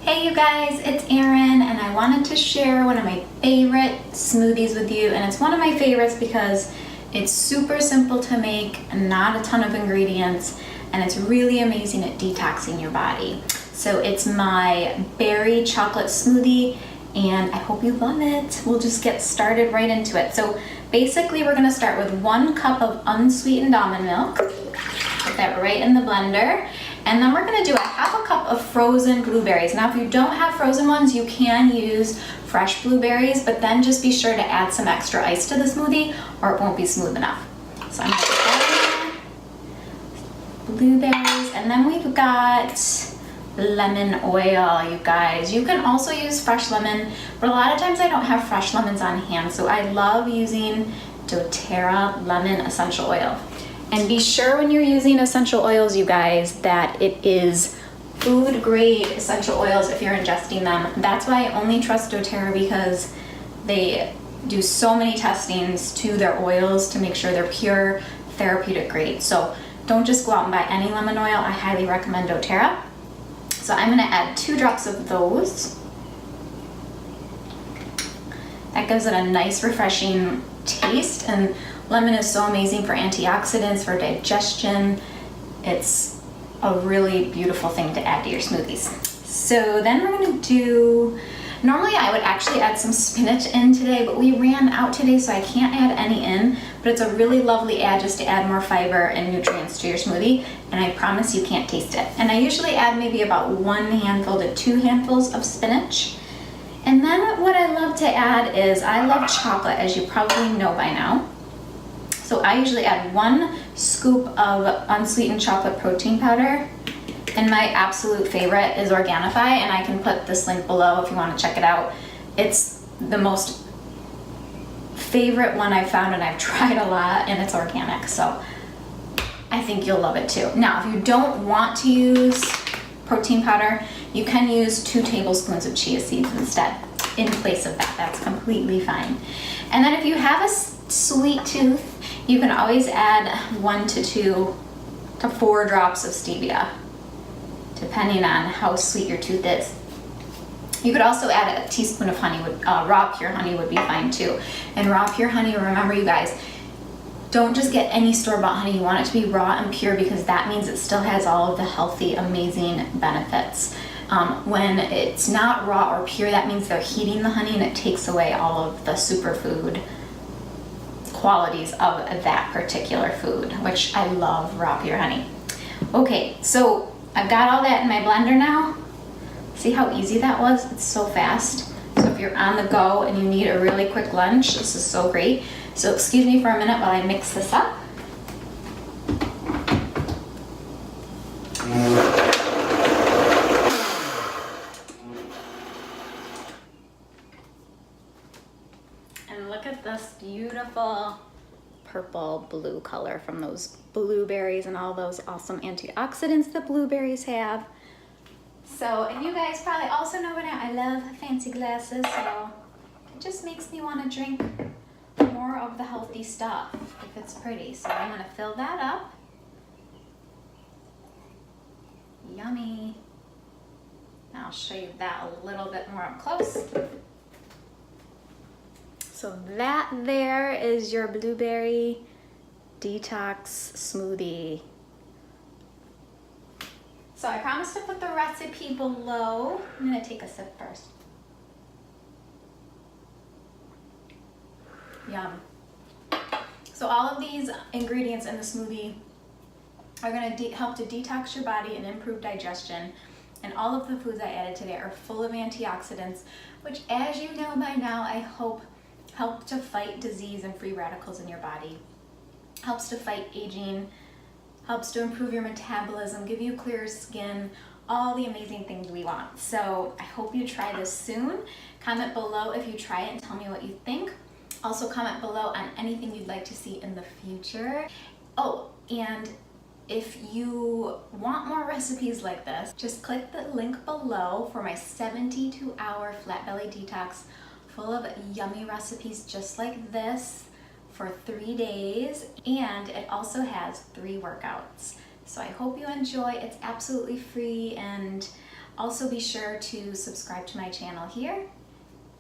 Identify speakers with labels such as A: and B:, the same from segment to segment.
A: Hey you guys, it's Erin and I wanted to share one of my favorite smoothies with you, and it's one of my favorites because it's super simple to make, not a ton of ingredients, and it's really amazing at detoxing your body. So it's my berry chocolate smoothie and I hope you love it. We'll just get started right into it. So basically we're gonna start with 1 cup of unsweetened almond milk. Put that right in the blender. And then we're gonna do a 1/2 cup of frozen blueberries. Now if you don't have frozen ones, you can use fresh blueberries, but then just be sure to add some extra ice to the smoothie or it won't be smooth enough. So I'm gonna put that in. Blueberries, and then we've got lemon oil, you guys. You can also use fresh lemon, but a lot of times I don't have fresh lemons on hand, so I love using doTERRA lemon essential oil. And be sure when you're using essential oils, you guys, that it is food grade essential oils if you're ingesting them. That's why I only trust doTERRA, because they do so many testings to their oils to make sure they're pure therapeutic grade. So don't just go out and buy any lemon oil. I highly recommend doTERRA. So I'm gonna add 2 drops of those. That gives it a nice refreshing taste, and lemon is so amazing for antioxidants, for digestion. It's a really beautiful thing to add to your smoothies. So then we're gonna do, normally I would actually add some spinach in today, but we ran out today so I can't add any in, but it's a really lovely add just to add more fiber and nutrients to your smoothie, and I promise you can't taste it. And I usually add maybe about 1 handful to 2 handfuls of spinach. And then what I love to add is, I love chocolate, as you probably know by now. So I usually add 1 scoop of unsweetened chocolate protein powder. And my absolute favorite is Organifi, and I can put this link below if you want to check it out. It's the most favorite one I've found, and I've tried a lot, and it's organic, so I think you'll love it too. Now, if you don't want to use protein powder, you can use 2 tablespoons of chia seeds instead in place of that. That's completely fine. And then if you have a sweet tooth, you can always add 1 to 2 to 4 drops of stevia, depending on how sweet your tooth is. You could also add a teaspoon of honey, raw pure honey would be fine too. And raw pure honey, remember you guys, don't just get any store-bought honey. You want it to be raw and pure, because that means it still has all of the healthy, amazing benefits. When it's not raw or pure, that means they're heating the honey and it takes away all of the superfood qualities of that particular food, which I love raw pure honey. Okay, so I've got all that in my blender now. See how easy that was? It's so fast. So if you're on the go and you need a really quick lunch, this is so great. So excuse me for a minute while I mix this up. And look at this beautiful purple blue color from those blueberries and all those awesome antioxidants that blueberries have. So, and you guys probably also know by now, I love fancy glasses, so it just makes me want to drink more of the healthy stuff if it's pretty. So I'm going to fill that up. Yummy. Now I'll show you that a little bit more up close. So that there is your blueberry detox smoothie. So I promised to put the recipe below. I'm gonna take a sip first. Yum. So all of these ingredients in the smoothie are gonna help to detox your body and improve digestion. And all of the foods I added today are full of antioxidants, which, as you know by now, I hope help to fight disease and free radicals in your body. Helps to fight aging, helps to improve your metabolism, give you clear skin, all the amazing things we want. So I hope you try this soon. Comment below if you try it and tell me what you think. Also comment below on anything you'd like to see in the future. Oh, and if you want more recipes like this, just click the link below for my 72-hour flat belly detox full of yummy recipes just like this for 3 days, and it also has 3 workouts. So I hope you enjoy. It's absolutely free, and Also be sure to subscribe to my channel here,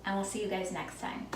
A: and we'll see you guys next time.